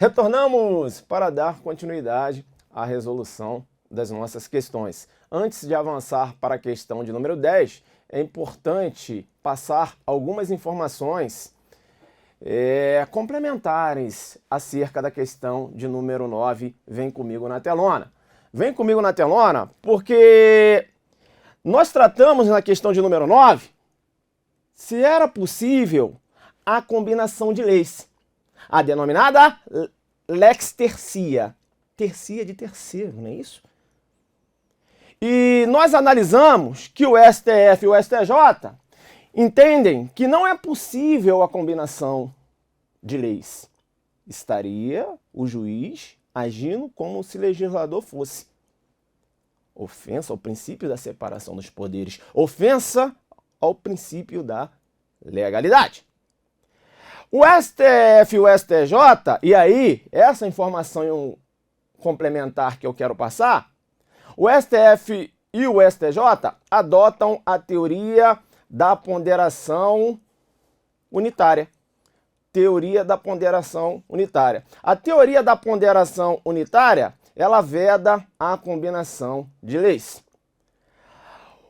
Retornamos para dar continuidade à resolução das nossas questões. Antes de avançar para a questão de número 10, é importante passar algumas informações complementares acerca da questão de número 9. Vem comigo na telona. Vem comigo na telona porque nós tratamos na questão de número 9 se era possível a combinação de leis, a denominada lex tercia. Tercia de terceiro, não é isso? E nós analisamos que o STF e o STJ entendem que não é possível a combinação de leis. Estaria o juiz agindo como se o legislador fosse. Ofensa ao princípio da separação dos poderes. Ofensa ao princípio da legalidade. O STF e o STJ, e aí, essa informação complementar que eu quero passar, o STF e o STJ adotam a teoria da ponderação unitária. Teoria da ponderação unitária. A teoria da ponderação unitária, ela veda a combinação de leis.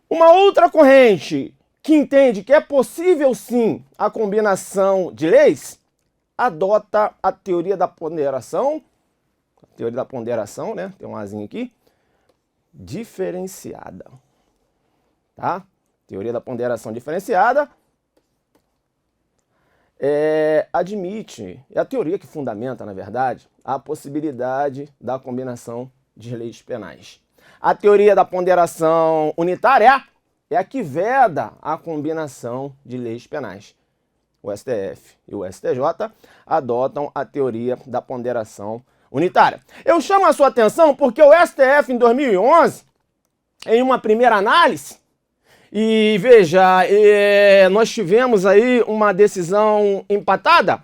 Uma outra corrente que entende que é possível sim a combinação de leis, adota a teoria da ponderação, né? Tem um azinho aqui, diferenciada. Tá? Teoria da ponderação diferenciada admite, é a teoria que fundamenta, na verdade, a possibilidade da combinação de leis penais. A teoria da ponderação unitária é a que veda a combinação de leis penais. O STF e o STJ adotam a teoria da ponderação unitária. Eu chamo a sua atenção porque o STF, em 2011, em uma primeira análise, e veja, nós tivemos aí uma decisão empatada,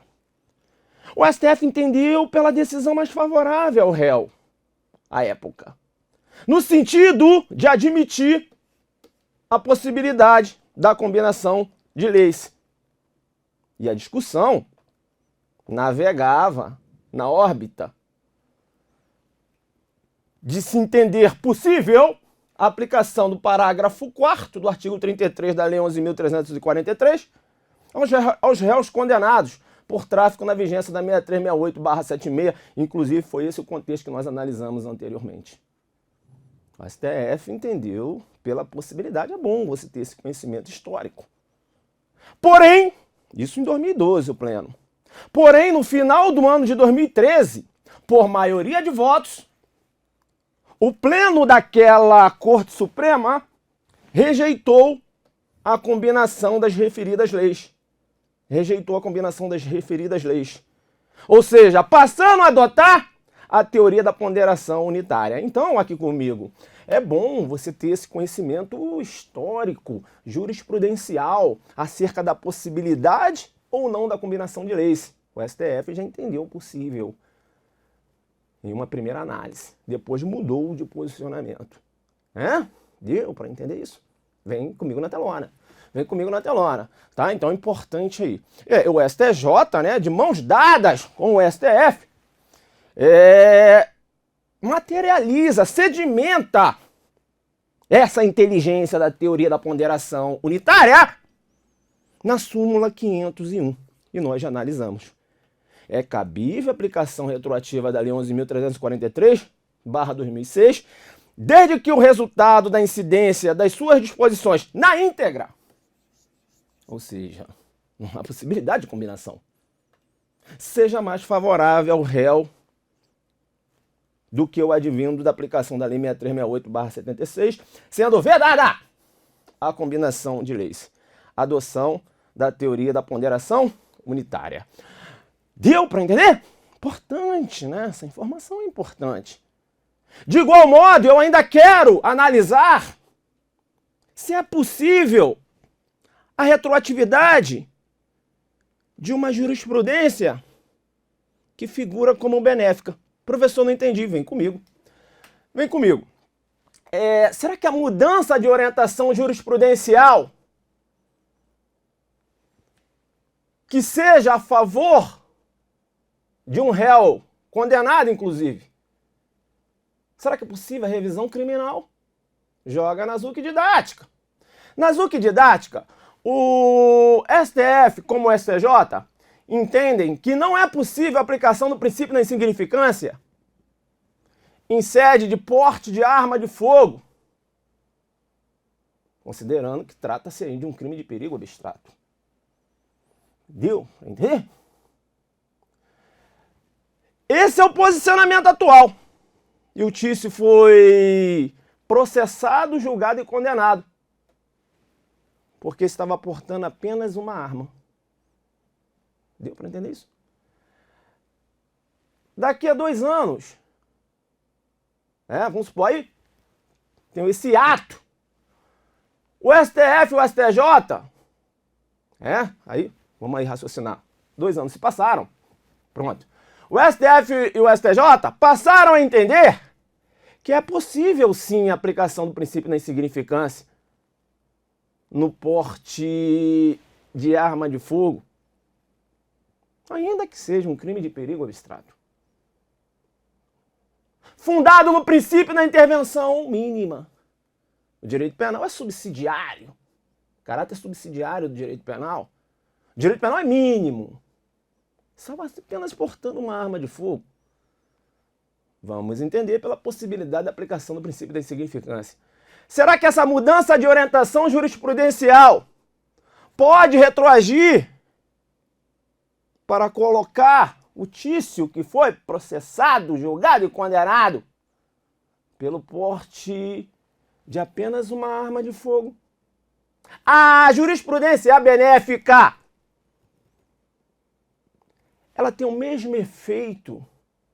o STF entendeu pela decisão mais favorável ao réu, à época, no sentido de admitir a possibilidade da combinação de leis. E a discussão navegava na órbita de se entender possível a aplicação do parágrafo 4º do artigo 33 da Lei 11.343 aos réus condenados por tráfico na vigência da 6368/76. Inclusive, foi esse o contexto que nós analisamos anteriormente. O STF entendeu pela possibilidade, é bom você ter esse conhecimento histórico. Porém, isso em 2012, o pleno. Porém, no final do ano de 2013, por maioria de votos, o pleno daquela Corte Suprema rejeitou a combinação das referidas leis. Rejeitou a combinação das referidas leis. Ou seja, passando a adotar a teoria da ponderação unitária. Então, aqui comigo, é bom você ter esse conhecimento histórico, jurisprudencial, acerca da possibilidade ou não da combinação de leis. O STF já entendeu o possível em uma primeira análise. Depois mudou de posicionamento. Deu para entender isso? Vem comigo na telona. Vem comigo na telona. Tá? Então é importante aí. O STJ, né, de mãos dadas com o STF, materializa, sedimenta essa inteligência da teoria da ponderação unitária na súmula 501. E nós já analisamos. É cabível a aplicação retroativa da Lei 11.343/2006, desde que o resultado da incidência das suas disposições na íntegra, ou seja, não há possibilidade de combinação, seja mais favorável ao réu do que o advindo da aplicação da Lei 6368/76, sendo vedada a combinação de leis. Adoção da teoria da ponderação unitária. Deu para entender? Importante, né? Essa informação é importante. De igual modo, eu ainda quero analisar se é possível a retroatividade de uma jurisprudência que figura como benéfica. Professor, não entendi. Vem comigo. Vem comigo. Será que a mudança de orientação jurisprudencial que seja a favor de um réu condenado inclusive. Será que é possível a revisão criminal? Joga na ZUC Didática. Na ZUC Didática, o STF, como o STJ, entendem que não é possível a aplicação do princípio da insignificância em sede de porte de arma de fogo, considerando que trata-se aí de um crime de perigo abstrato. Deu para entender? Esse é o posicionamento atual. E o Tício foi processado, julgado e condenado, porque estava portando apenas uma arma. Deu para entender isso? Daqui a 2 anos, vamos supor aí, tem esse ato. O STF e o STJ, aí, vamos aí raciocinar. 2 anos se passaram, pronto. O STF e o STJ passaram a entender que é possível sim a aplicação do princípio da insignificância no porte de arma de fogo, ainda que seja um crime de perigo abstrato, fundado no princípio da intervenção mínima. O direito penal é subsidiário, caráter subsidiário do direito penal. O direito penal é mínimo. Estava apenas portando uma arma de fogo. Vamos entender pela possibilidade da aplicação do princípio da insignificância. Será que essa mudança de orientação jurisprudencial pode retroagir para colocar o Tício, que foi processado, julgado e condenado pelo porte de apenas uma arma de fogo? A jurisprudência benéfica, ela tem o mesmo efeito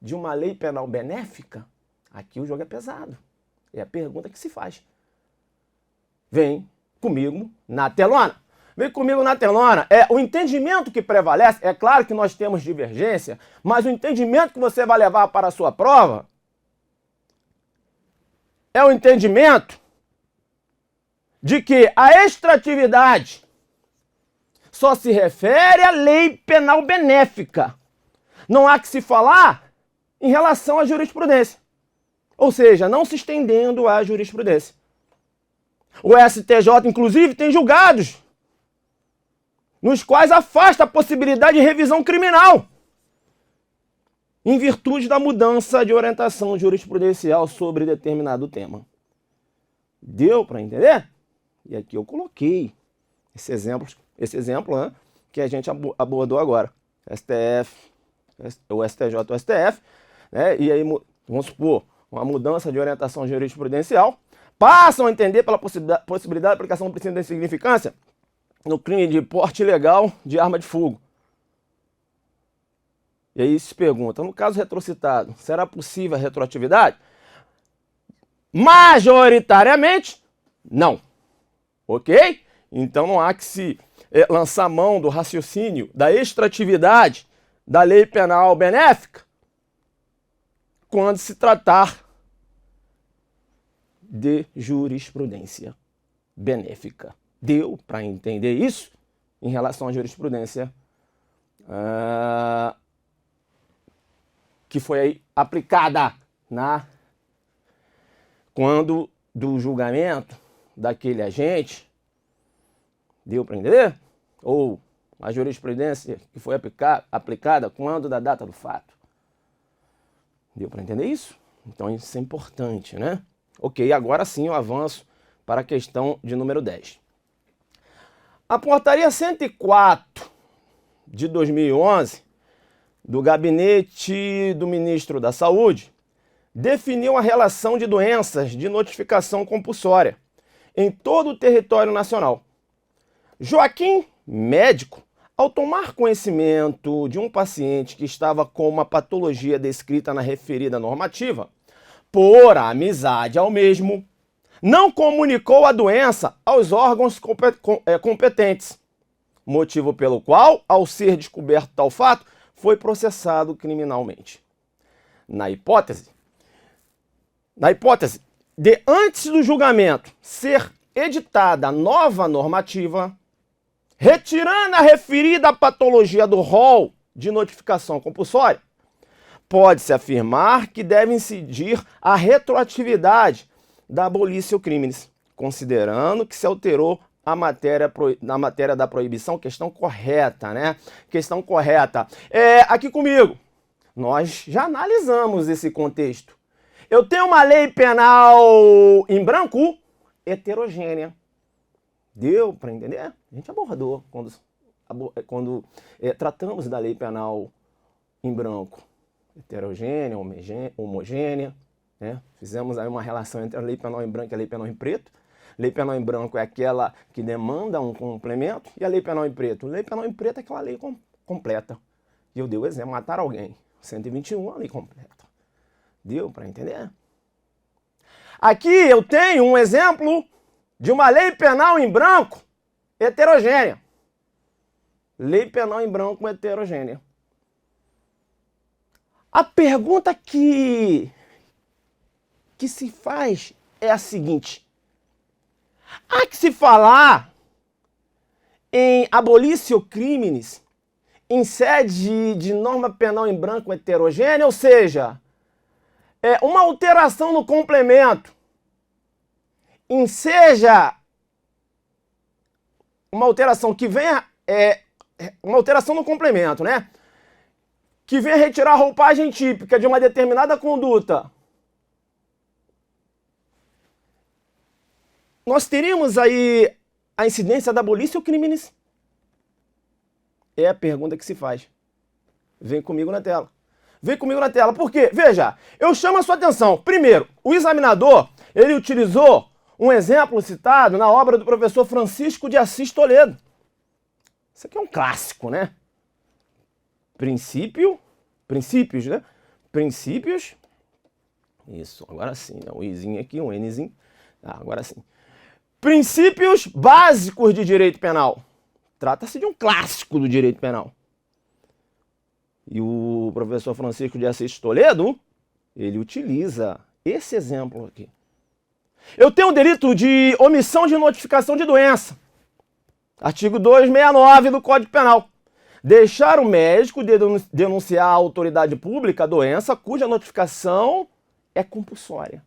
de uma lei penal benéfica? Aqui o jogo é pesado. É a pergunta que se faz. Vem comigo na telona. Vem comigo na telona. O entendimento que prevalece, é claro que nós temos divergência, mas o entendimento que você vai levar para a sua prova é o entendimento de que a extratividade só se refere à lei penal benéfica. Não há que se falar em relação à jurisprudência. Ou seja, não se estendendo à jurisprudência. O STJ, inclusive, tem julgados nos quais afasta a possibilidade de revisão criminal em virtude da mudança de orientação jurisprudencial sobre determinado tema. Deu para entender? E aqui eu coloquei esse exemplo que a gente abordou agora. STF, o STJ, o STF, e aí, vamos supor, uma mudança de orientação jurisprudencial, passam a entender pela possibilidade de aplicação do princípio da insignificância no crime de porte ilegal de arma de fogo. E aí se pergunta, no caso retrocitado, será possível a retroatividade? Majoritariamente, não. Ok? Então não há que se lançar mão do raciocínio da extratividade da lei penal benéfica quando se tratar de jurisprudência benéfica. Deu para entender isso em relação à jurisprudência que foi aí aplicada quando do julgamento daquele agente. Deu para entender? Ou a jurisprudência que foi aplicada quando da data do fato. Deu para entender isso? Então isso é importante, né? Ok, agora sim eu avanço para a questão de número 10. A portaria 104 de 2011, do Gabinete do Ministro da Saúde, definiu a relação de doenças de notificação compulsória em todo o território nacional. Joaquim, médico, ao tomar conhecimento de um paciente que estava com uma patologia descrita na referida normativa, por amizade ao mesmo, não comunicou a doença aos órgãos competentes, motivo pelo qual, ao ser descoberto tal fato, foi processado criminalmente. Na hipótese de, antes do julgamento, ser editada nova normativa, retirando a referida patologia do rol de notificação compulsória, pode-se afirmar que deve incidir a retroatividade da abolitio criminis, considerando que se alterou na matéria da proibição. Questão correta, né? Questão correta. Aqui comigo, nós já analisamos esse contexto. Eu tenho uma lei penal em branco heterogênea. Deu para entender? A gente abordou quando tratamos da lei penal em branco. Heterogênea, homogênea, né? Fizemos aí uma relação entre a lei penal em branco e a lei penal em preto. Lei penal em branco é aquela que demanda um complemento, e a lei penal em preto? Lei penal em preto é aquela lei completa. E eu dei o exemplo, matar alguém. 121 é a lei completa. Deu para entender? Aqui eu tenho um exemplo de uma lei penal em branco heterogênea. Lei penal em branco heterogênea. A pergunta que se faz é a seguinte: há que se falar em abolitio criminis em sede de norma penal em branco heterogênea, ou seja, uma alteração no complemento, seja uma alteração que venha, uma alteração no complemento, né? Que venha retirar a roupagem típica de uma determinada conduta. Nós teríamos aí a incidência da abolitio criminis? É a pergunta que se faz. Vem comigo na tela. Vem comigo na tela. Por quê? Veja, eu chamo a sua atenção. Primeiro, o examinador, ele utilizou um exemplo citado na obra do professor Francisco de Assis Toledo. Isso aqui é um clássico, né? Princípios, né? Princípios. Isso, agora sim, né? Um izinho aqui, um nzinho. Agora sim. Princípios básicos de direito penal. Trata-se de um clássico do direito penal. E o professor Francisco de Assis Toledo, ele utiliza esse exemplo aqui. Eu tenho o delito de omissão de notificação de doença. Artigo 269 do Código Penal. Deixar o médico denunciar à autoridade pública a doença cuja notificação é compulsória.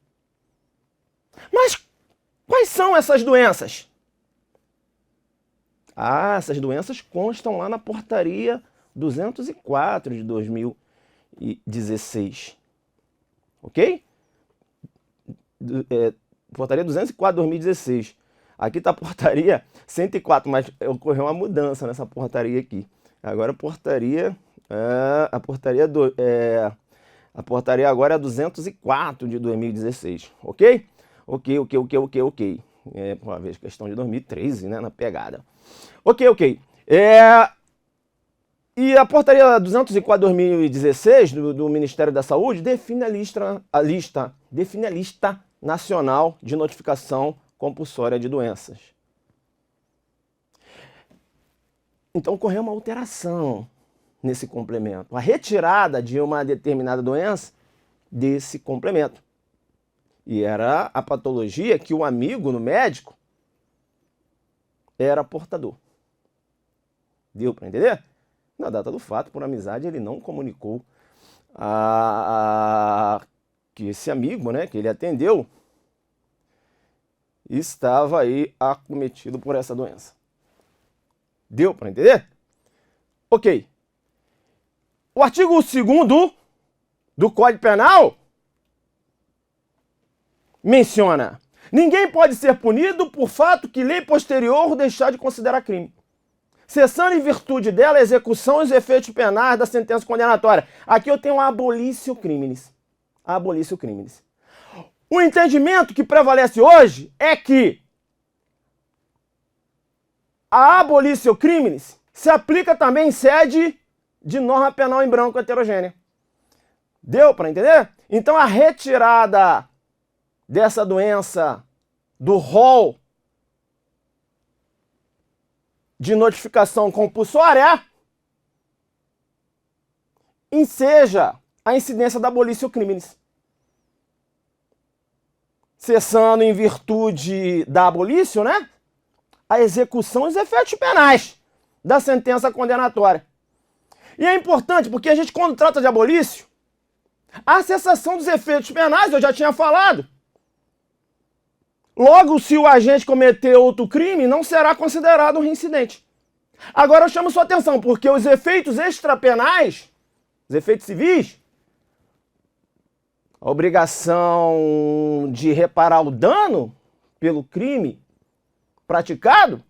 Mas quais são essas doenças? Essas doenças constam lá na portaria 204 de 2016. Ok? Portaria 204 de 2016. Aqui está a portaria 104, mas ocorreu uma mudança nessa portaria aqui. Agora a portaria agora é 204 de 2016, ok? Ok. Uma vez questão de 2013, né, na pegada. Ok. E a portaria 204 de 2016 do Ministério da Saúde define a lista nacional de notificação compulsória de doenças. Então ocorreu uma alteração nesse complemento, a retirada de uma determinada doença desse complemento. E era a patologia que o amigo no médico era portador. Deu para entender? Na data do fato, por amizade, ele não comunicou que esse amigo, né, que ele atendeu, estava aí acometido por essa doença. Deu para entender? Ok. O artigo 2º do Código Penal menciona: ninguém pode ser punido por fato que lei posterior deixar de considerar crime, cessando em virtude dela a execução e os efeitos penais da sentença condenatória. Aqui eu tenho a abolitio criminis. O entendimento que prevalece hoje é que a abolitio criminis se aplica também em sede de norma penal em branco heterogênea. Deu para entender? Então a retirada dessa doença do rol de notificação compulsória enseja a incidência da abolitio criminis, cessando em virtude da abolitio, né, a execução e os efeitos penais da sentença condenatória. E é importante porque a gente, quando trata de abolitio, A cessação dos efeitos penais, eu já tinha falado. Logo, se o agente cometer outro crime, não será considerado um reincidente. Agora eu chamo sua atenção, porque os efeitos extrapenais, os efeitos civis, a obrigação de reparar o dano pelo crime praticado,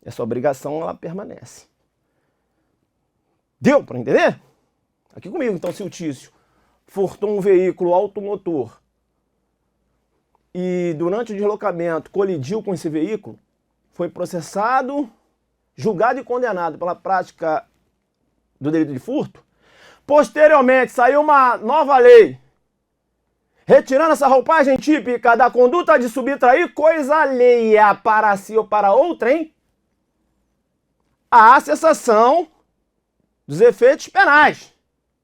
essa obrigação ela permanece. Deu para entender? Aqui comigo, então, se o Tício furtou um veículo automotor e durante o deslocamento colidiu com esse veículo, foi processado, julgado e condenado pela prática do delito de furto, posteriormente saiu uma nova lei retirando essa roupagem típica da conduta de subtrair coisa alheia para si ou para outrem, a cessação dos efeitos penais.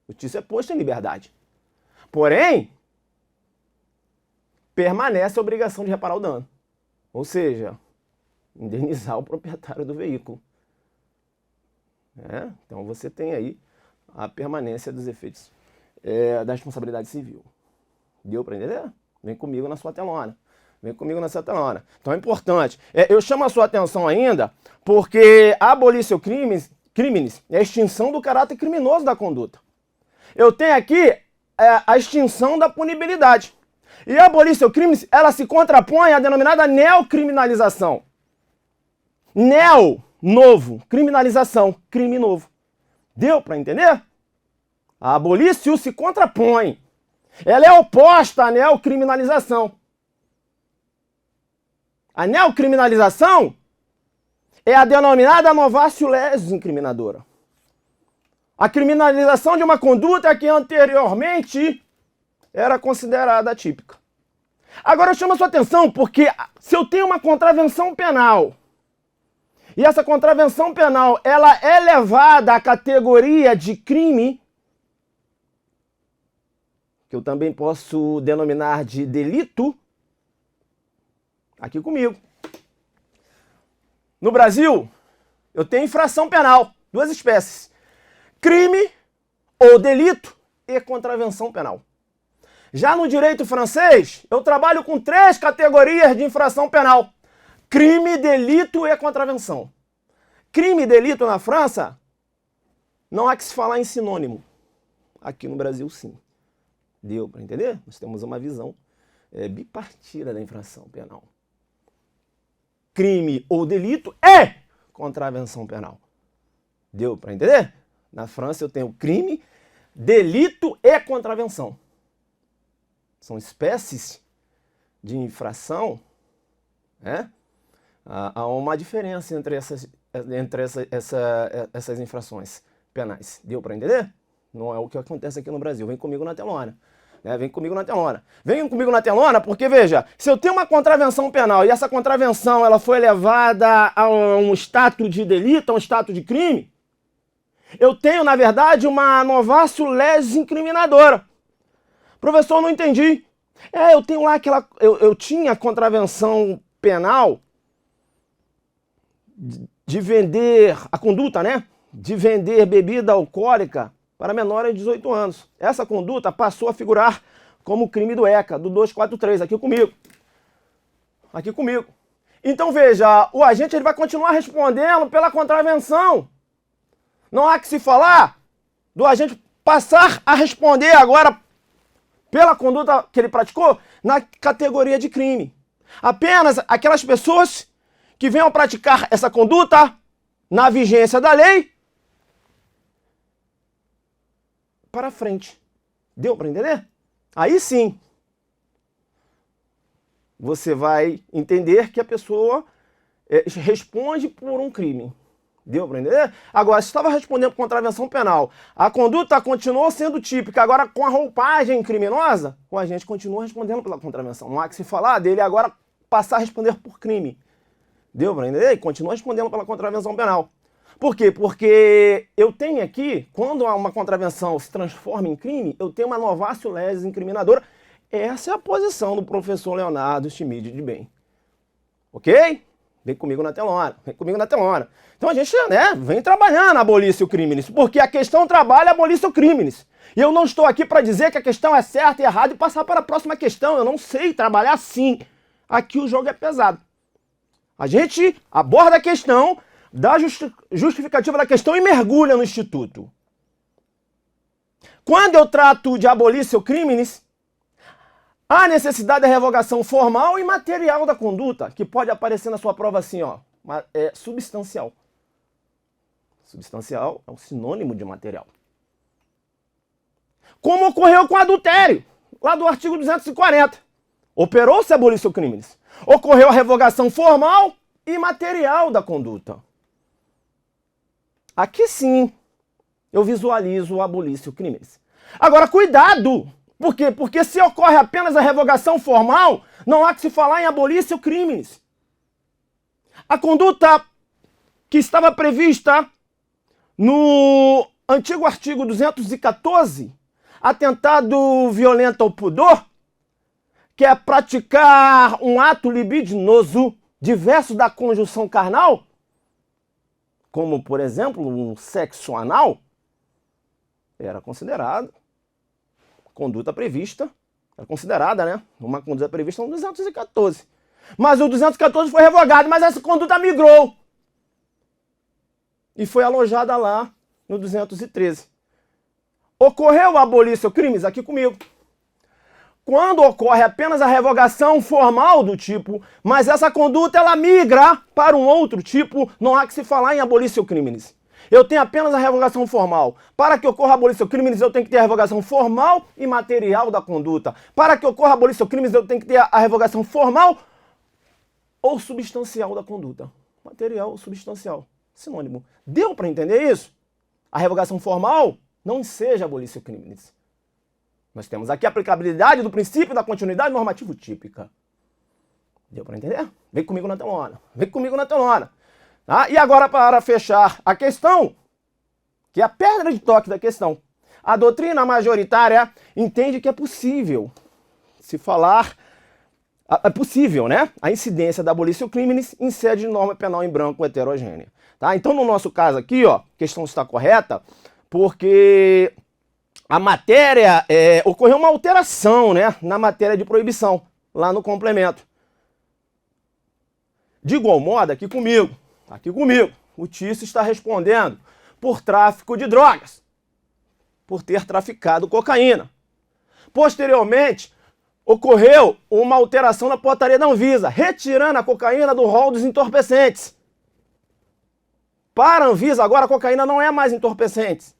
O Tício é posto em liberdade. Porém, permanece a obrigação de reparar o dano. Ou seja, indenizar o proprietário do veículo. Então você tem aí a permanência dos efeitos da responsabilidade civil. Deu para entender? Vem comigo na sua telona. Vem comigo na sua telona. Então é importante. Eu chamo a sua atenção ainda porque a abolição crimes é a extinção do caráter criminoso da conduta. Eu tenho aqui a extinção da punibilidade. E a abolição crimes, ela se contrapõe à denominada neocriminalização. Neo, novo, criminalização, crime novo. Deu para entender? A abolição se contrapõe. Ela é oposta à neocriminalização. A neocriminalização é a denominada novatio legis incriminadora. A criminalização de uma conduta que anteriormente era considerada atípica. Agora eu chamo a sua atenção porque se eu tenho uma contravenção penal e essa contravenção penal ela é levada à categoria de crime, que eu também posso denominar de delito, aqui comigo. No Brasil, eu tenho infração penal, duas espécies. Crime ou delito e contravenção penal. Já no direito francês, eu trabalho com 3 categorias de infração penal. Crime, delito e contravenção. Crime e delito na França, não há que se falar em sinônimo. Aqui no Brasil, sim. Deu para entender? Nós temos uma visão bipartida da infração penal. Crime ou delito é contravenção penal. Deu para entender? Na França eu tenho crime, delito e contravenção. São espécies de infração, há uma diferença entre essas infrações penais. Deu para entender? Não é o que acontece aqui no Brasil. Vem comigo na telona. Vem comigo na telona. Vem comigo na telona porque, veja, se eu tenho uma contravenção penal e essa contravenção ela foi levada a um status de delito, a um status de crime, eu tenho, na verdade, uma novatio legis incriminadora. Professor, não entendi. Eu tenho lá eu tinha contravenção penal de vender, a conduta, de vender bebida alcoólica para menores de 18 anos. Essa conduta passou a figurar como crime do ECA, do 243, aqui comigo. Aqui comigo. Então, veja, o agente ele vai continuar respondendo pela contravenção. Não há que se falar do agente passar a responder agora pela conduta que ele praticou na categoria de crime. Apenas aquelas pessoas que venham praticar essa conduta na vigência da lei para frente. Deu para entender? Aí sim, você vai entender que a pessoa responde por um crime. Deu para entender? Agora, se estava respondendo por contravenção penal, a conduta continuou sendo típica, agora com a roupagem criminosa, o agente continua respondendo pela contravenção. Não há que se falar dele agora passar a responder por crime. Deu para entender? E continua respondendo pela contravenção penal. Por quê? Porque eu tenho aqui, quando uma contravenção se transforma em crime, eu tenho uma novatio legis incriminadora. Essa é a posição do professor Leonardo Schmid de bem. Ok? Vem comigo na telona, vem comigo na telona. Então a gente, né, vem trabalhando a abolício criminis, porque a questão trabalha a abolício criminis. E eu não estou aqui para dizer que a questão é certa e errada e passar para a próxima questão. Eu não sei trabalhar assim. Aqui o jogo é pesado. A gente aborda a questão, dá a justificativa da questão e mergulha no instituto. Quando eu trato de abolício criminis, há necessidade da revogação formal e material da conduta, que pode aparecer na sua prova assim, ó, é substancial. Substancial é um sinônimo de material. Como ocorreu com o adultério, lá do artigo 240. Operou-se abolício criminis. Ocorreu a revogação formal e material da conduta. Aqui sim, eu visualizo o abolício criminis. Agora, cuidado! Por quê? Porque se ocorre apenas a revogação formal, não há que se falar em abolício criminis. A conduta que estava prevista no antigo artigo 214, atentado violento ao pudor, que é praticar um ato libidinoso diverso da conjunção carnal, como, por exemplo, um sexo anal, era considerado conduta prevista, era considerada, né, uma conduta prevista no 214. Mas o 214 foi revogado, mas essa conduta migrou e foi alojada lá no 213. Ocorreu o abolício criminis aqui comigo. Quando ocorre apenas a revogação formal do tipo, mas essa conduta ela migra para um outro tipo, não há que se falar em abolício criminis. Eu tenho apenas a revogação formal. Para que ocorra abolício criminis, eu tenho que ter a revogação formal e material da conduta. Para que ocorra abolício criminis, eu tenho que ter a revogação formal ou substancial da conduta. Material ou substancial. Sinônimo. Deu para entender isso? A revogação formal não enseja abolício criminis. Nós temos aqui a aplicabilidade do princípio da continuidade normativo típica. Deu para entender? Vem comigo na telona. Vem comigo na telona. Tá? E agora, para fechar a questão, que é a pedra de toque da questão, a doutrina majoritária entende que é possível se falar, é possível, né, a incidência da abolício criminis em sede de norma penal em branco heterogênea. Tá? Então, no nosso caso aqui, ó, a questão está correta, porque a matéria, ocorreu uma alteração, né, na matéria de proibição, lá no complemento. De igual modo, aqui comigo, o Tício está respondendo por tráfico de drogas, por ter traficado cocaína. Posteriormente, ocorreu uma alteração na portaria da Anvisa, retirando a cocaína do rol dos entorpecentes. Para a Anvisa, agora a cocaína não é mais entorpecente.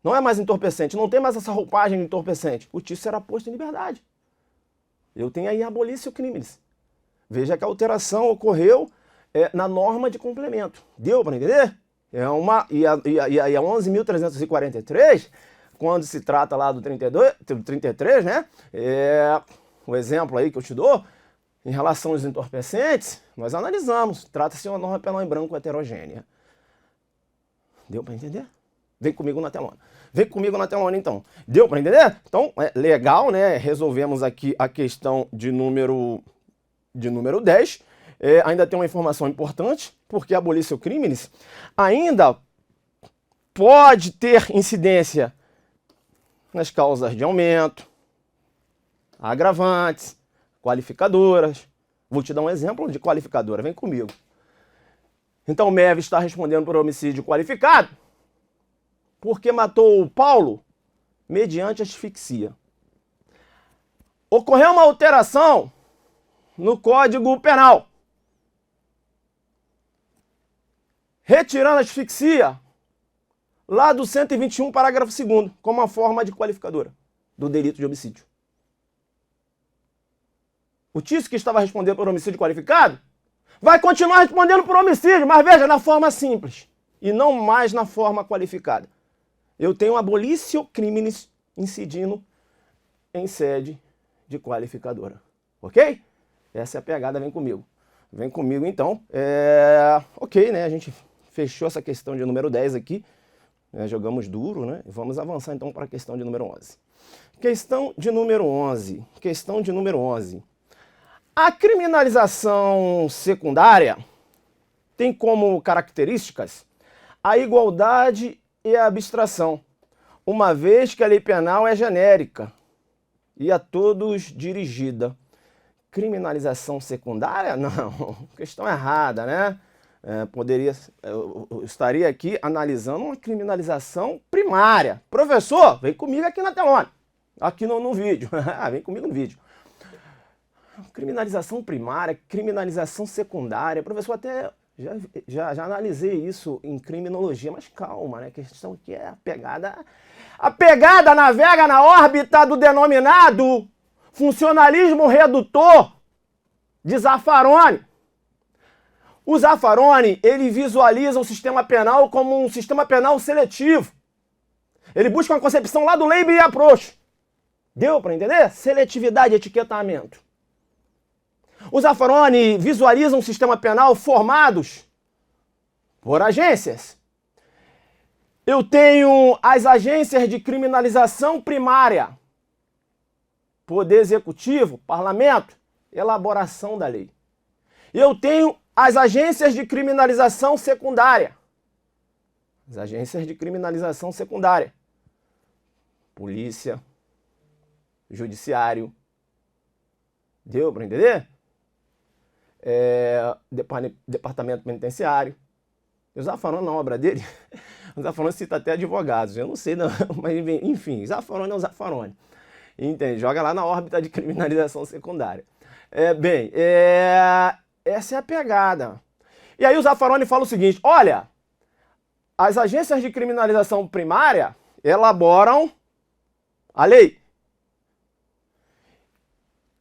Não é mais entorpecente, não tem mais essa roupagem de entorpecente. O Tício será posto em liberdade. Eu tenho aí abolício criminis. Veja que a alteração ocorreu na norma de complemento. Deu para entender? E a 11.343, quando se trata lá do 33, né? O exemplo aí que eu te dou, em relação aos entorpecentes, nós analisamos. Trata-se de uma norma penal em branco heterogênea. Deu para entender? Vem comigo na telona. Vem comigo na telona, então. Deu para entender? Então, legal, né? Resolvemos aqui a questão de número 10. Ainda tem uma informação importante, porque a abolício criminis ainda pode ter incidência nas causas de aumento, agravantes, qualificadoras. Vou te dar um exemplo de qualificadora, vem comigo. Então o Meve está respondendo por homicídio qualificado porque matou o Paulo mediante asfixia. Ocorreu uma alteração no Código Penal, retirando a asfixia lá do 121, parágrafo 2º, como uma forma de qualificadora do delito de homicídio. O Tício, que estava respondendo por homicídio qualificado, vai continuar respondendo por homicídio, mas veja, na forma simples, e não mais na forma qualificada. Eu tenho abolício criminis incidindo em sede de qualificadora. Ok? Essa é a pegada, vem comigo. Vem comigo, então. Ok, né? A gente fechou essa questão de número 10 aqui. Jogamos duro, né? Vamos avançar, então, para a questão de número 11. Questão de número 11. A criminalização secundária tem como características a igualdade e a abstração, uma vez que a lei penal é genérica e a todos dirigida. Criminalização secundária? Não, questão errada, né? Eu estaria aqui analisando uma criminalização primária. Professor, vem comigo aqui na telona, aqui no vídeo. Vem comigo no vídeo. Criminalização primária, criminalização secundária. Professor, até já analisei isso em criminologia, mas calma, né? A questão aqui é a pegada. A pegada navega na órbita do denominado funcionalismo redutor de Zaffaroni. O Zaffaroni, ele visualiza o sistema penal como um sistema penal seletivo. Ele busca uma concepção lá do label e approach. Deu para entender? Seletividade e etiquetamento. O Zaffaroni visualiza um sistema penal formados por agências. Eu tenho as agências de criminalização primária, poder executivo, parlamento, elaboração da lei. Eu tenho as agências de criminalização secundária. As agências de criminalização secundária. Polícia, judiciário. Deu para entender? Departamento penitenciário. O Zaffaroni, na obra dele, o Zaffaroni cita até advogados. Eu não sei, não, mas enfim, Zaffaroni é o Zaffaroni. Entende? Joga lá na órbita de criminalização secundária. Essa é a pegada. E aí o Zaffaroni fala o seguinte, olha, as agências de criminalização primária elaboram a lei,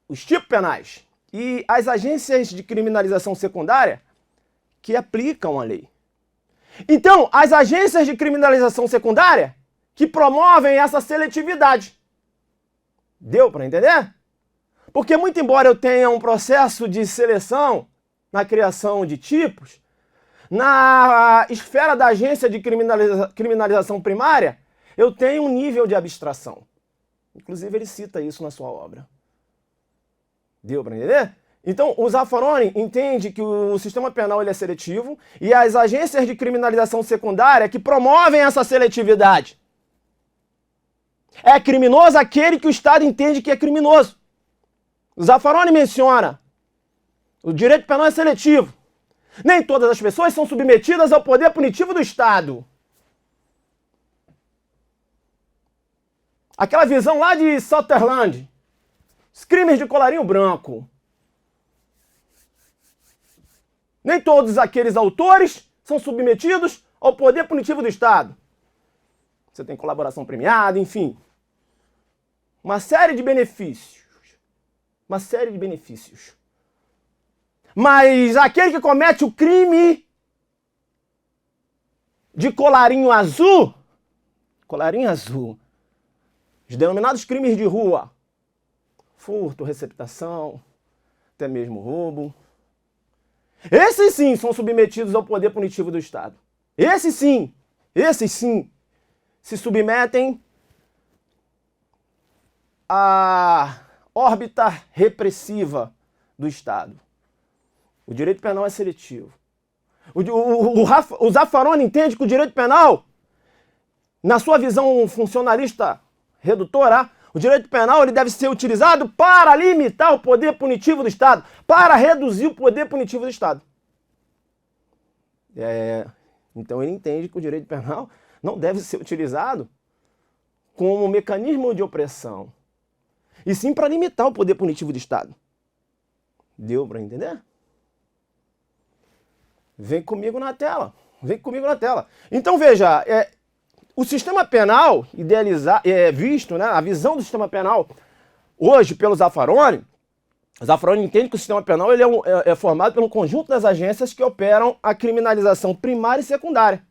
os tipos penais, e as agências de criminalização secundária que aplicam a lei. Então, as agências de criminalização secundária que promovem essa seletividade. Deu para entender? Porque muito embora eu tenha um processo de seleção na criação de tipos, na esfera da agência de criminalização primária, eu tenho um nível de abstração. Inclusive ele cita isso na sua obra. Deu para entender? Então, o Zaffaroni entende que o sistema penal ele é seletivo e as agências de criminalização secundária que promovem essa seletividade. É criminoso aquele que o Estado entende que é criminoso. O Zaffaroni menciona, o direito penal é seletivo. Nem todas as pessoas são submetidas ao poder punitivo do Estado. Aquela visão lá de Sutherland, os crimes de colarinho branco. Nem todos aqueles autores são submetidos ao poder punitivo do Estado. Você tem colaboração premiada, enfim. Uma série de benefícios. Uma série de benefícios. Mas aquele que comete o crime de colarinho azul, os denominados crimes de rua, furto, receptação, até mesmo roubo, esses sim são submetidos ao poder punitivo do Estado. Esses sim se submetem à órbita repressiva do Estado. O direito penal é seletivo. O Zaffaroni entende que o direito penal, na sua visão funcionalista redutora, o direito penal ele deve ser utilizado para limitar o poder punitivo do Estado, para reduzir o poder punitivo do Estado. Então ele entende que o direito penal não deve ser utilizado como um mecanismo de opressão, e sim para limitar o poder punitivo do Estado. Deu para entender? Vem comigo na tela. Vem comigo na tela. Então veja, o sistema penal visto, né, a visão do sistema penal hoje pelo Zaffaroni, o Zaffaroni entende que o sistema penal ele é formado pelo conjunto das agências que operam a criminalização primária e secundária,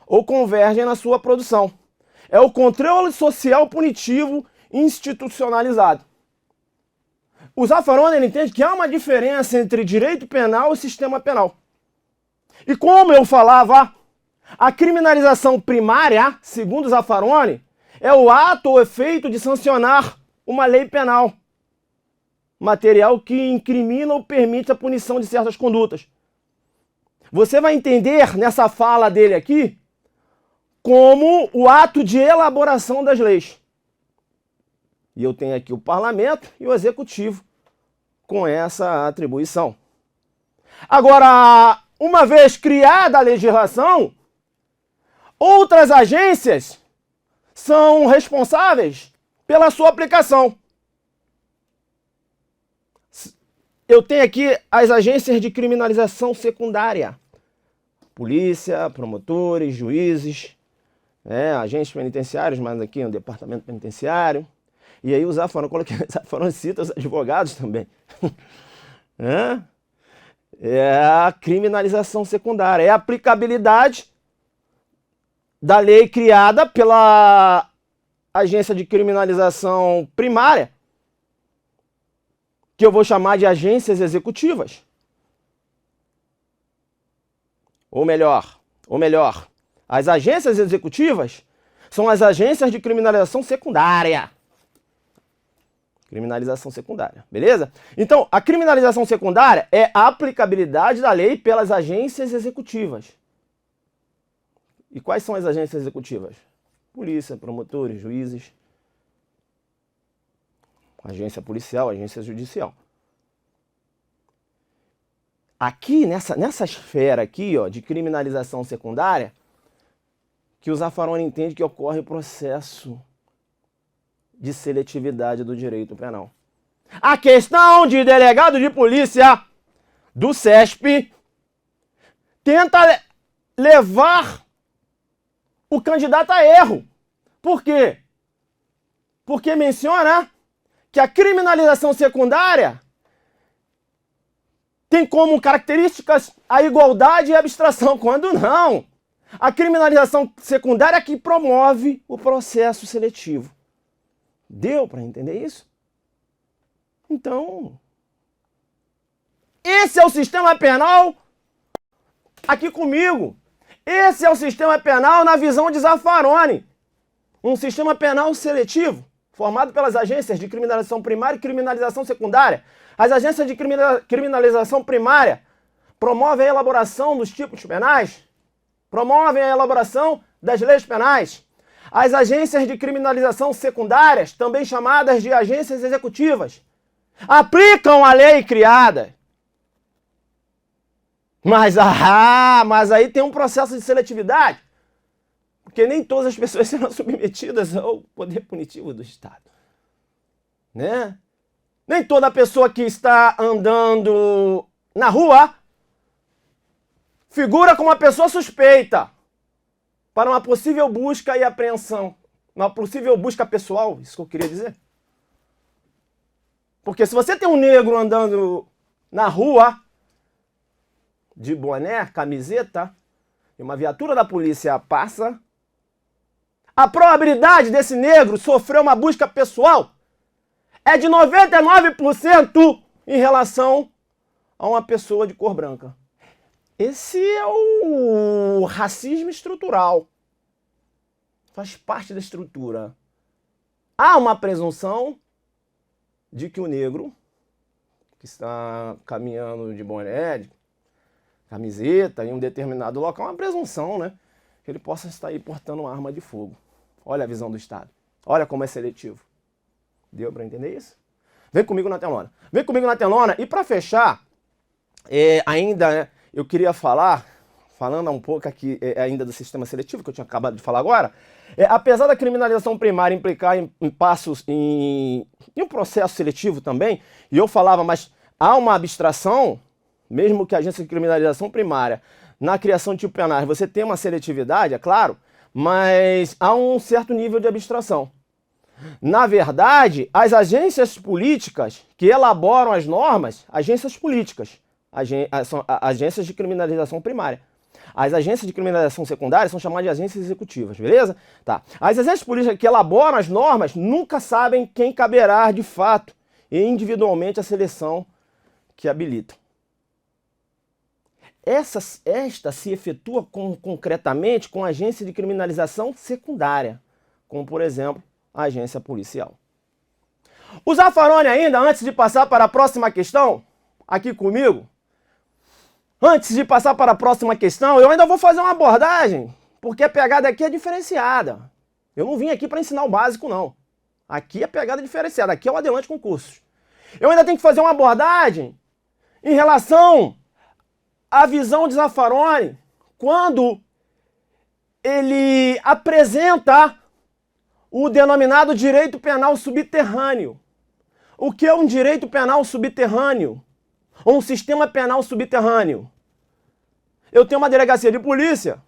ou convergem na sua produção. É o controle social punitivo institucionalizado. O Zaffaroni ele entende que há uma diferença entre direito penal e sistema penal. E como eu falava, a criminalização primária, segundo Zaffaroni, é o ato ou efeito de sancionar uma lei penal. material que incrimina ou permite a punição de certas condutas. Você vai entender nessa fala dele aqui como o ato de elaboração das leis. E eu tenho aqui o parlamento e o executivo com essa atribuição. Agora, uma vez criada a legislação, outras agências são responsáveis pela sua aplicação. Eu tenho aqui as agências de criminalização secundária. Polícia, promotores, juízes, agentes penitenciários, mas aqui no departamento penitenciário. E aí o Zaffaroni, coloquei, Zaffaroni cita os advogados também. É a criminalização secundária, é a aplicabilidade da lei criada pela agência de criminalização primária, que eu vou chamar de agências executivas. Ou melhor, as agências executivas são as agências de criminalização secundária. Criminalização secundária, beleza? Então, a criminalização secundária é a aplicabilidade da lei pelas agências executivas. E quais são as agências executivas? Polícia, promotores, juízes, agência policial, agência judicial. Aqui, nessa esfera aqui, ó, de criminalização secundária, que o Zaffaroni entende que ocorre o processo de seletividade do direito penal. A questão de delegado de polícia do CESP tenta levar o candidato a erro. Por quê? Porque menciona que a criminalização secundária tem como características a igualdade e a abstração, quando não. A criminalização secundária é que promove o processo seletivo. Deu para entender isso? Então, esse é o sistema penal aqui comigo. Esse é o sistema penal na visão de Zaffaroni. Um sistema penal seletivo, formado pelas agências de criminalização primária e criminalização secundária. As agências de criminalização primária promovem a elaboração dos tipos penais, promovem a elaboração das leis penais. As agências de criminalização secundárias, também chamadas de agências executivas, aplicam a lei criada. Mas aí tem um processo de seletividade, porque nem todas as pessoas serão submetidas ao poder punitivo do Estado, né? Nem toda pessoa que está andando na rua figura como uma pessoa suspeita para uma possível busca e apreensão, uma possível busca pessoal, isso que eu queria dizer. Porque se você tem um negro andando na rua, de boné, camiseta, e uma viatura da polícia passa, a probabilidade desse negro sofrer uma busca pessoal é de 99% em relação a uma pessoa de cor branca. Esse é o racismo estrutural. Faz parte da estrutura. Há uma presunção de que o negro, que está caminhando de boné, de camiseta, em um determinado local, uma presunção, né? Que ele possa estar aí portando uma arma de fogo. Olha a visão do Estado. Olha como é seletivo. Deu para entender isso? Vem comigo na telona. Vem comigo na telona. E para fechar, ainda, né, eu queria falando um pouco aqui ainda do sistema seletivo, que eu tinha acabado de falar agora, apesar da criminalização primária implicar em passos em um processo seletivo também, e eu falava, mas há uma abstração, mesmo que a agência de criminalização primária, na criação de tipo penais, você tem uma seletividade, é claro, mas há um certo nível de abstração. Na verdade, as agências políticas que elaboram as normas, agências políticas, são agências de criminalização primária. As agências de criminalização secundária são chamadas de agências executivas, beleza? Tá. As agências políticas que elaboram as normas nunca sabem quem caberá de fato e individualmente a seleção que habilitam. Esta se efetua concretamente com agência de criminalização secundária, como por exemplo a agência policial. O Zaffaroni ainda, antes de passar para a próxima questão, aqui comigo, antes de passar para a próxima questão, eu ainda vou fazer uma abordagem, porque a pegada aqui é diferenciada. Eu não vim aqui para ensinar o básico, não. Aqui a pegada é diferenciada, aqui é o Adelante Concursos. Eu ainda tenho que fazer uma abordagem em relação à visão de Zaffaroni quando ele apresenta o denominado direito penal subterrâneo. O que é um direito penal subterrâneo? Ou um sistema penal subterrâneo? Eu tenho uma delegacia de polícia,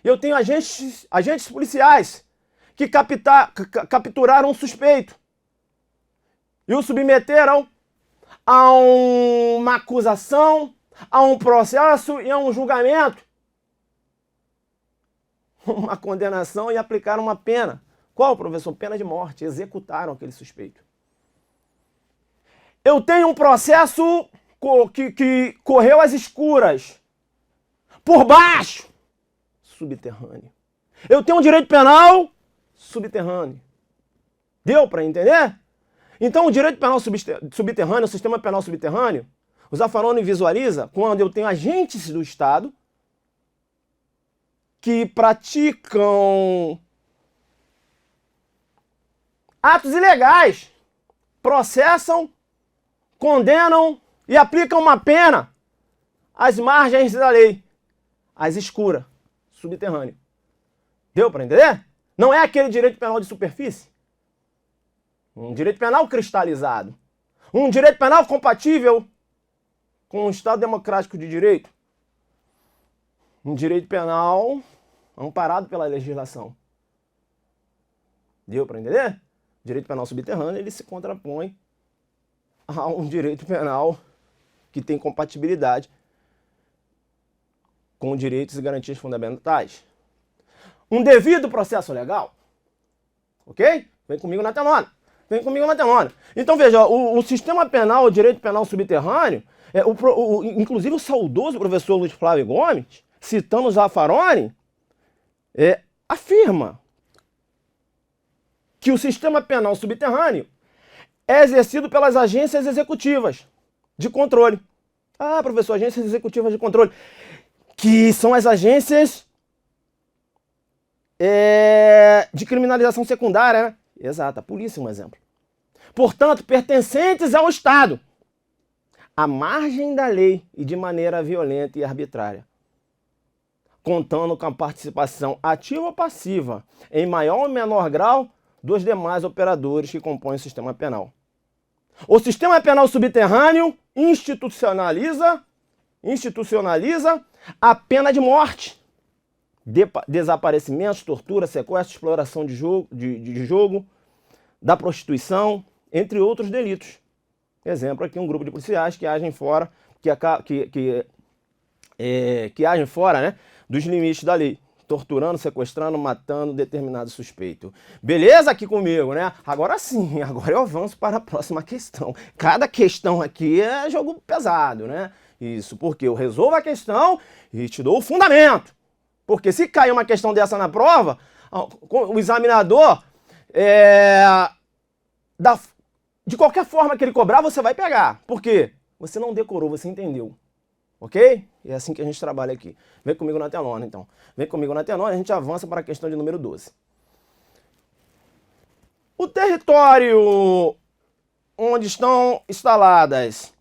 eu tenho agentes policiais que capturaram um suspeito e o submeteram a uma acusação, a um processo e a um julgamento, uma condenação e aplicaram uma pena. Qual, professor? Pena de morte. Executaram aquele suspeito. Eu tenho um processo que correu às escuras, por baixo, subterrâneo. Eu tenho um direito penal subterrâneo. Deu para entender? Então, o direito penal subterrâneo, o sistema penal subterrâneo, o Zaffaroni visualiza quando eu tenho agentes do Estado que praticam atos ilegais, processam, condenam e aplicam uma pena às margens da lei, às escuras, subterrâneo. Deu para entender? Não é aquele direito penal de superfície. Um direito penal cristalizado. Um direito penal compatível com o Estado democrático de direito. Um direito penal amparado pela legislação. Deu para entender? O direito penal subterrâneo, ele se contrapõe a um direito penal que tem compatibilidade com direitos e garantias fundamentais. Um devido processo legal. Ok? Vem comigo na telona. Vem comigo na telona. Então veja, o sistema penal, o direito penal subterrâneo, inclusive o saudoso professor Luiz Flávio Gomes, citando Zaffaroni, afirma que o sistema penal subterrâneo é exercido pelas agências executivas de controle. Ah, professor, agências executivas de controle, que são as agências de criminalização secundária, né? Exato, a polícia é um exemplo. Portanto, pertencentes ao Estado, à margem da lei e de maneira violenta e arbitrária, contando com a participação ativa ou passiva, em maior ou menor grau, dos demais operadores que compõem o sistema penal. O sistema penal subterrâneo institucionaliza a pena de morte, desaparecimentos, tortura, sequestro, exploração de jogo, da prostituição, entre outros delitos. Exemplo aqui, um grupo de policiais que agem fora, que agem fora, né, dos limites da lei, torturando, sequestrando, matando determinado suspeito. Beleza aqui comigo, né? Agora sim, agora eu avanço para a próxima questão. Cada questão aqui é jogo pesado, né? Isso, porque eu resolvo a questão e te dou o fundamento. Porque se cair uma questão dessa na prova, o examinador, de qualquer forma que ele cobrar, você vai pegar. Por quê? Você não decorou, você entendeu. Ok? E é assim que a gente trabalha aqui. Vem comigo na telona, então. Vem comigo na telona e a gente avança para a questão de número 12. O território onde estão instaladas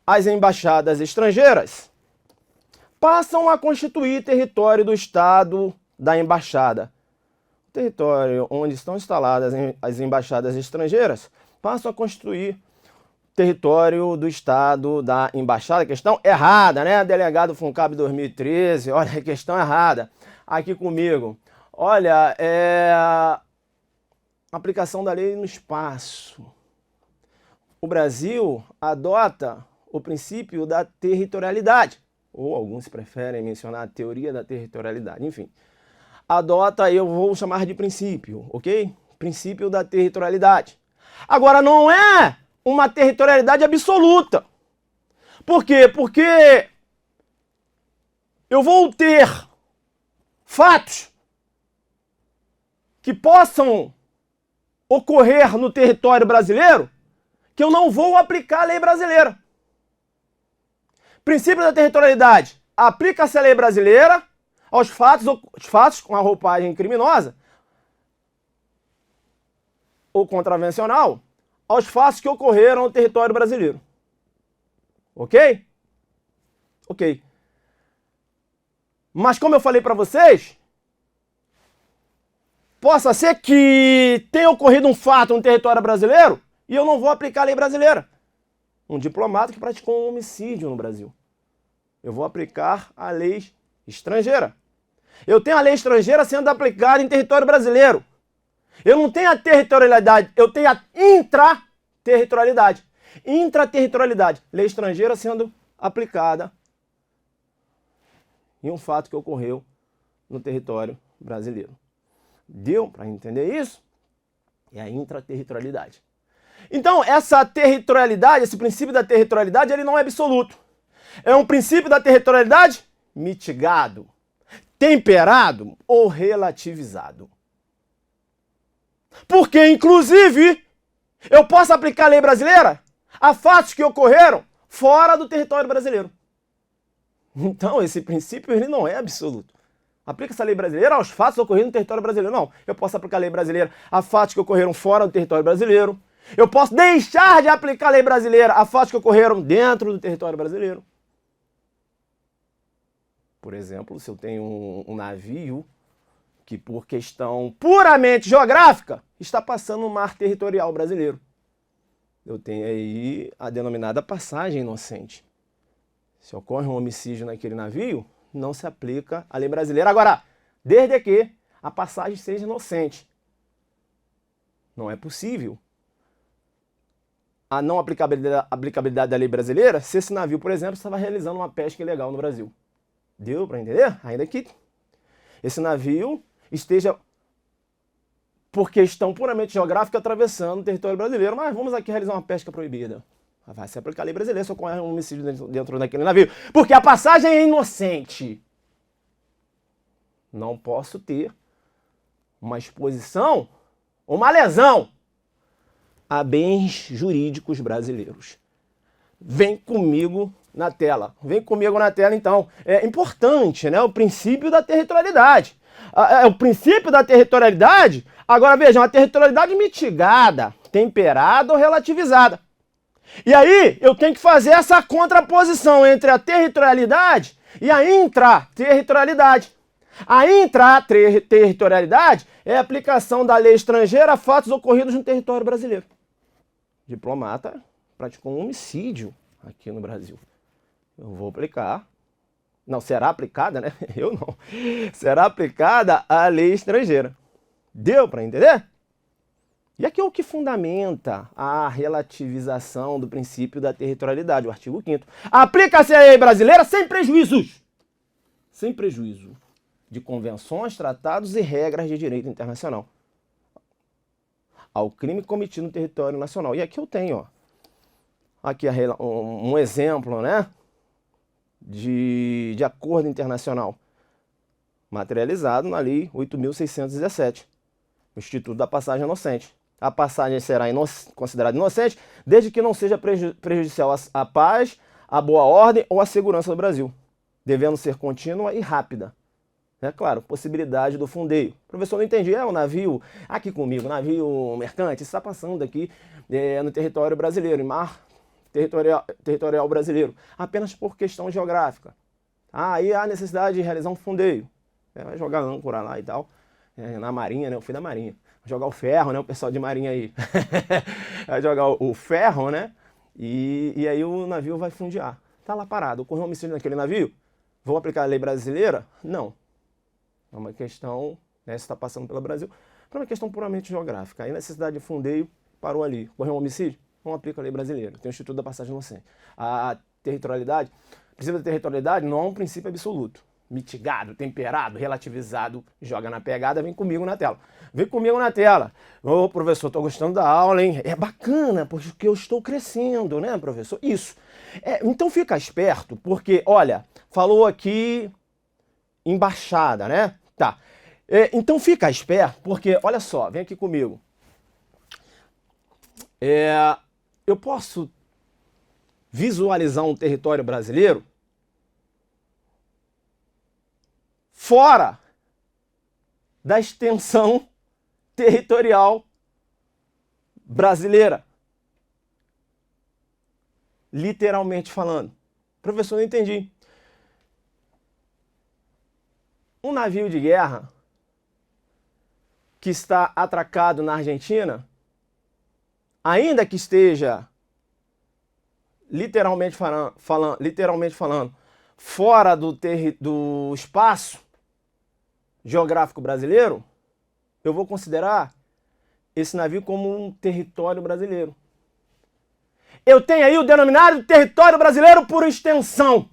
as embaixadas estrangeiras passam a constituir território do Estado da embaixada. O território onde estão instaladas as embaixadas estrangeiras passam a constituir território do Estado da embaixada. Questão errada, né? Delegado FUNCAB 2013, olha, questão errada. Aqui comigo. Olha, aplicação da lei no espaço. O Brasil adota o princípio da territorialidade, ou alguns preferem mencionar a teoria da territorialidade, enfim. Adota, eu vou chamar de princípio, ok? Princípio da territorialidade. Agora, não é uma territorialidade absoluta. Por quê? Porque eu vou ter fatos que possam ocorrer no território brasileiro que eu não vou aplicar a lei brasileira. Princípio da territorialidade. Aplica-se a lei brasileira aos fatos com a roupagem criminosa ou contravencional, aos fatos que ocorreram no território brasileiro. Ok? Ok. Mas como eu falei para vocês, possa ser que tenha ocorrido um fato no território brasileiro e eu não vou aplicar a lei brasileira. Um diplomata que praticou um homicídio no Brasil. Eu vou aplicar a lei estrangeira. Eu tenho a lei estrangeira sendo aplicada em território brasileiro. Eu não tenho a territorialidade, eu tenho a intraterritorialidade. Intraterritorialidade, lei estrangeira sendo aplicada em um fato que ocorreu no território brasileiro. Deu para entender isso? É a intraterritorialidade. Então, essa territorialidade, esse princípio da territorialidade, ele não é absoluto. É um princípio da territorialidade mitigado, temperado ou relativizado. Porque, inclusive, eu posso aplicar a lei brasileira a fatos que ocorreram fora do território brasileiro. Então, esse princípio ele não é absoluto. Aplica essa lei brasileira aos fatos ocorridos no território brasileiro. Não, eu posso aplicar a lei brasileira a fatos que ocorreram fora do território brasileiro. Eu posso deixar de aplicar a lei brasileira a fatos que ocorreram dentro do território brasileiro. Por exemplo, se eu tenho um navio que, por questão puramente geográfica, está passando no mar territorial brasileiro. Eu tenho aí a denominada passagem inocente. Se ocorre um homicídio naquele navio, não se aplica a lei brasileira. Agora, desde que a passagem seja inocente. Não é possível a não aplicabilidade da lei brasileira se esse navio, por exemplo, estava realizando uma pesca ilegal no Brasil. Deu para entender? Ainda que esse navio esteja, por questão puramente geográfica, atravessando o território brasileiro, mas vamos aqui realizar uma pesca proibida. Vai se aplicar a lei brasileira se ocorre um homicídio dentro daquele navio. Porque a passagem é inocente. Não posso ter uma exposição, uma lesão a bens jurídicos brasileiros. Vem comigo na tela. Vem comigo na tela, então. É importante, né? O princípio da territorialidade. O princípio da territorialidade, agora vejam, a territorialidade mitigada, temperada ou relativizada. E aí, eu tenho que fazer essa contraposição entre a territorialidade e a intraterritorialidade. A intraterritorialidade é a aplicação da lei estrangeira a fatos ocorridos no território brasileiro. Diplomata praticou um homicídio aqui no Brasil. Eu vou aplicar. Não, será aplicada, né? Eu não. Será aplicada a lei estrangeira. Deu para entender? E aqui é o que fundamenta a relativização do princípio da territorialidade, o artigo 5º. Aplica-se a lei brasileira sem prejuízos. Sem prejuízo de convenções, tratados e regras de direito internacional ao crime cometido no território nacional. E aqui eu tenho, ó, aqui um exemplo, né, de acordo internacional materializado na Lei 8.617, o Instituto da Passagem Inocente. A passagem será considerada inocente desde que não seja prejudicial à paz, à boa ordem ou à segurança do Brasil, devendo ser contínua e rápida. É claro, possibilidade do fundeio. O professor não entendi, o navio, aqui comigo, navio mercante, está passando aqui no território brasileiro, em mar territorial brasileiro, apenas por questão geográfica. Aí há necessidade de realizar um fundeio. Vai jogar âncora lá e tal, na marinha, né? Eu fui da marinha. Jogar o ferro, né? O pessoal de marinha aí. Vai jogar o ferro, né? E aí o navio vai fundear. Tá lá parado. Ocorreu um homicídio naquele navio? Vou aplicar a lei brasileira? Não. É uma questão, né? Se está passando pelo Brasil, é uma questão puramente geográfica. Aí necessidade de fundeio parou ali. Ocorreu um homicídio? Não aplica a lei brasileira. Tem o Instituto da Passagem Inocente. A territorialidade, o princípio da territorialidade não é um princípio absoluto. Mitigado, temperado, relativizado, joga na pegada, vem comigo na tela. Vem comigo na tela. Ô, professor, tô gostando da aula, hein? É bacana, porque eu estou crescendo, né, professor? Isso. Então fica esperto, porque, olha, falou aqui embaixada, né? Tá. Então fica esperto, porque, olha só, vem aqui comigo. eu posso visualizar um território brasileiro fora da extensão territorial brasileira. Literalmente falando. Professor, não entendi. Um navio de guerra que está atracado na Argentina, ainda que esteja literalmente falando fora do espaço geográfico brasileiro, eu vou considerar esse navio como um território brasileiro. Eu tenho aí o denominado território brasileiro por extensão,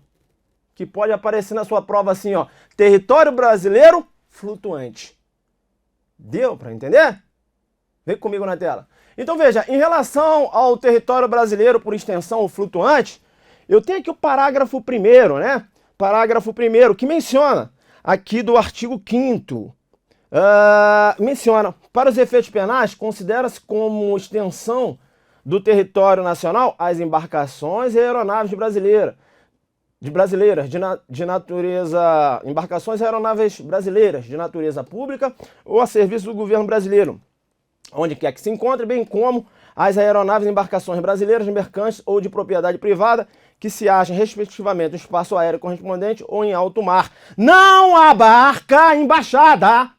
que pode aparecer na sua prova assim, ó, território brasileiro flutuante. Deu para entender? Vem comigo na tela. Então veja, em relação ao território brasileiro por extensão ou flutuante, eu tenho aqui o parágrafo 1º, né? Parágrafo 1º, que menciona aqui do artigo 5º, menciona, para os efeitos penais, considera-se como extensão do território nacional as embarcações e aeronaves embarcações e aeronaves brasileiras de natureza pública ou a serviço do governo brasileiro, onde quer que se encontre, bem como as aeronaves e embarcações brasileiras, mercantes ou de propriedade privada, que se achem respectivamente no espaço aéreo correspondente ou em alto mar. Não abarca embaixada.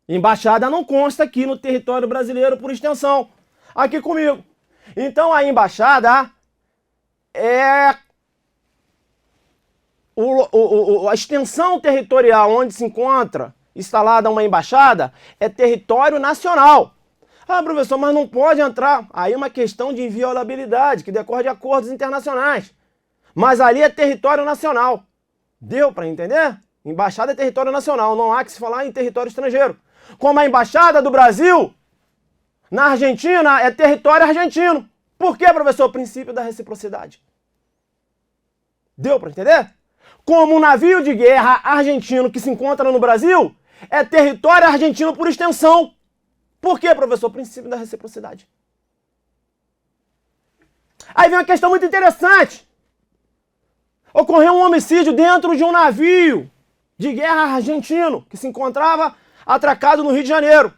Embaixada não consta aqui no território brasileiro por extensão. Aqui comigo. Então a embaixada é a extensão territorial onde se encontra instalada uma embaixada é território nacional. Ah, professor, mas não pode entrar. Aí é uma questão de inviolabilidade, que decorre de acordos internacionais. Mas ali é território nacional. Deu para entender? Embaixada é território nacional, não há que se falar em território estrangeiro. Como a embaixada do Brasil na Argentina é território argentino. Por quê, professor? O princípio da reciprocidade. Deu para entender? Como um navio de guerra argentino que se encontra no Brasil é território argentino por extensão. Por quê, professor? O princípio da reciprocidade. Aí vem uma questão muito interessante. Ocorreu um homicídio dentro de um navio de guerra argentino que se encontrava atracado no Rio de Janeiro.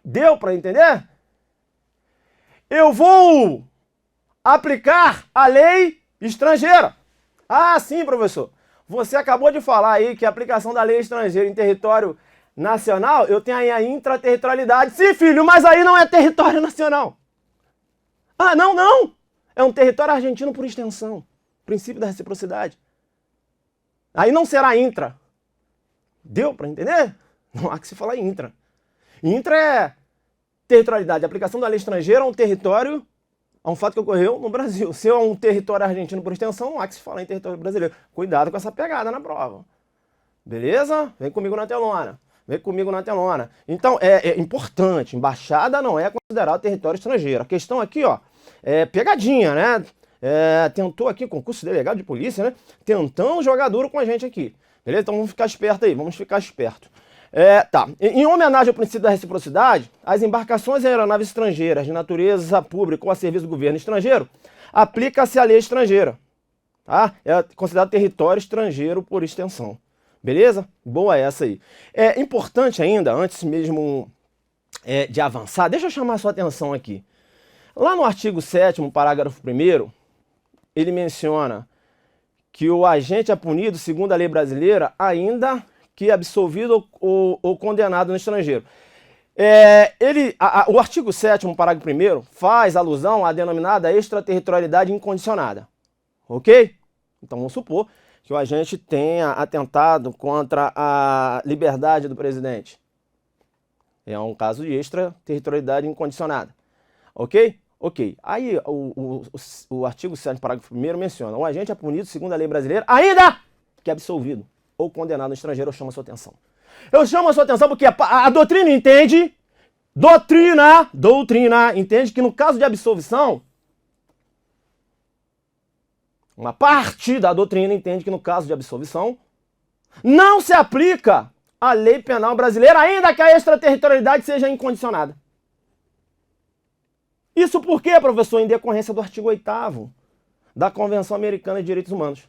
Deu para entender? Eu vou aplicar a lei estrangeira. Ah, sim, professor. Você acabou de falar aí que a aplicação da lei estrangeira em território nacional, eu tenho aí a intraterritorialidade. Sim, filho, mas aí não é território nacional. Ah, não. É um território argentino por extensão. Princípio da reciprocidade. Aí não será intra. Deu para entender? Não há que se falar intra. Intra é territorialidade. A aplicação da lei estrangeira a um território, a um fato que ocorreu no Brasil. Se é um território argentino por extensão, não há que se falar em território brasileiro. Cuidado com essa pegada na prova. Beleza? Vem comigo na telona. Vem comigo na telona. Então, é importante. Embaixada não é considerado território estrangeiro. A questão aqui, ó, é pegadinha, né? Tentou aqui, concurso de delegado de polícia, né? Tentando jogar duro com a gente aqui. Beleza? Então vamos ficar esperto aí. Vamos ficar esperto. Tá. Em homenagem ao princípio da reciprocidade, as embarcações e aeronaves estrangeiras de natureza pública ou a serviço do governo estrangeiro, aplica-se a lei estrangeira. Tá? É considerado território estrangeiro por extensão. Beleza? Boa essa aí. É importante ainda, antes mesmo de avançar, deixa eu chamar a sua atenção aqui. Lá no artigo 7º, parágrafo 1º, ele menciona que o agente é punido, segundo a lei brasileira, ainda que absolvido ou condenado no estrangeiro. O artigo 7º, parágrafo 1º, faz alusão à denominada extraterritorialidade incondicionada. Ok? Então vamos supor que o agente tenha atentado contra a liberdade do presidente. É um caso de extraterritorialidade incondicionada. Ok? Ok. Aí o artigo 7º, parágrafo 1º menciona: o agente é punido, segundo a lei brasileira, ainda que absolvido ou condenado no estrangeiro. Eu chamo a sua atenção. Eu chamo a sua atenção porque a doutrina entende, entende que no caso de absolvição, uma parte da doutrina entende que no caso de absolvição, não se aplica a lei penal brasileira, ainda que a extraterritorialidade seja incondicionada. Isso por quê, professor? Em decorrência do artigo 8º da Convenção Americana de Direitos Humanos.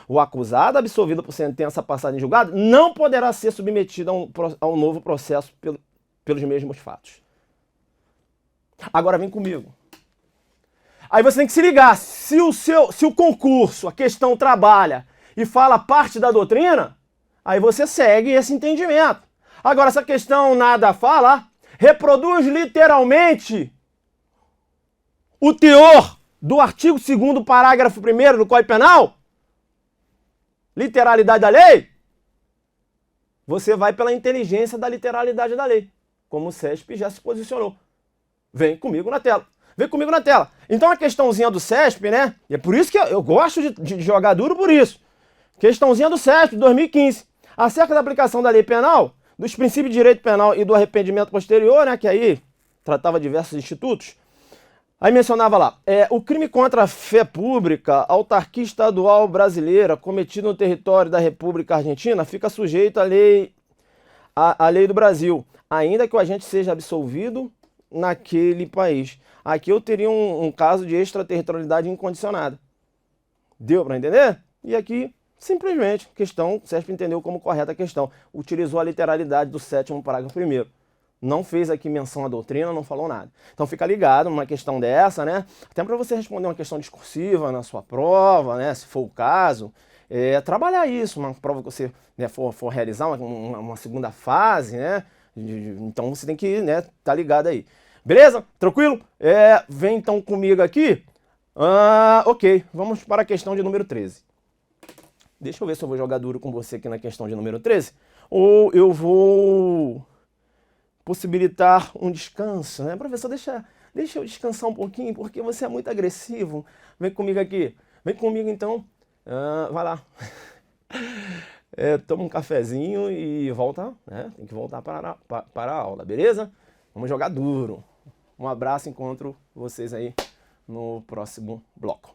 O acusado absolvido por sentença passada em julgado não poderá ser submetido a um novo processo pelos mesmos fatos. Agora vem comigo. Aí você tem que se ligar, se o concurso, a questão trabalha e fala parte da doutrina, aí você segue esse entendimento. Agora, se a questão nada fala, reproduz literalmente o teor do artigo 2º, parágrafo 1º do Código Penal, literalidade da lei, você vai pela inteligência da literalidade da lei, como o CESP já se posicionou. Vem comigo na tela. Vem comigo na tela. Então a questãozinha do CESP, né? E é por isso que eu gosto de jogar duro por isso. Questãozinha do CESP, 2015. Acerca da aplicação da lei penal, dos princípios de direito penal e do arrependimento posterior, né? Que aí tratava diversos institutos. Aí mencionava lá, o crime contra a fé pública, autarquia estadual brasileira, cometido no território da República Argentina, fica sujeito à lei do Brasil, ainda que o agente seja absolvido naquele país. Aqui eu teria um caso de extraterritorialidade incondicionada. Deu para entender? E aqui, simplesmente, o CESP entendeu como correta a questão. Utilizou a literalidade do 7º parágrafo 1º. Não fez aqui menção à doutrina, não falou nada. Então fica ligado numa questão dessa, né? Até para você responder uma questão discursiva na sua prova, né? Se for o caso, trabalhar isso, uma prova que você, né, for realizar, uma segunda fase, né? Então você tem que, né, tá ligado aí. Beleza? Tranquilo? Vem então comigo aqui. Ok, vamos para a questão de número 13. Deixa eu ver se eu vou jogar duro com você aqui na questão de número 13. Ou eu vou possibilitar um descanso, né? Professor, deixa eu descansar um pouquinho, porque você é muito agressivo. Vem comigo aqui. Vem comigo então. Vai lá. Toma um cafezinho e volta, né? Tem que voltar para a aula, beleza? Vamos jogar duro. Um abraço, encontro vocês aí no próximo bloco.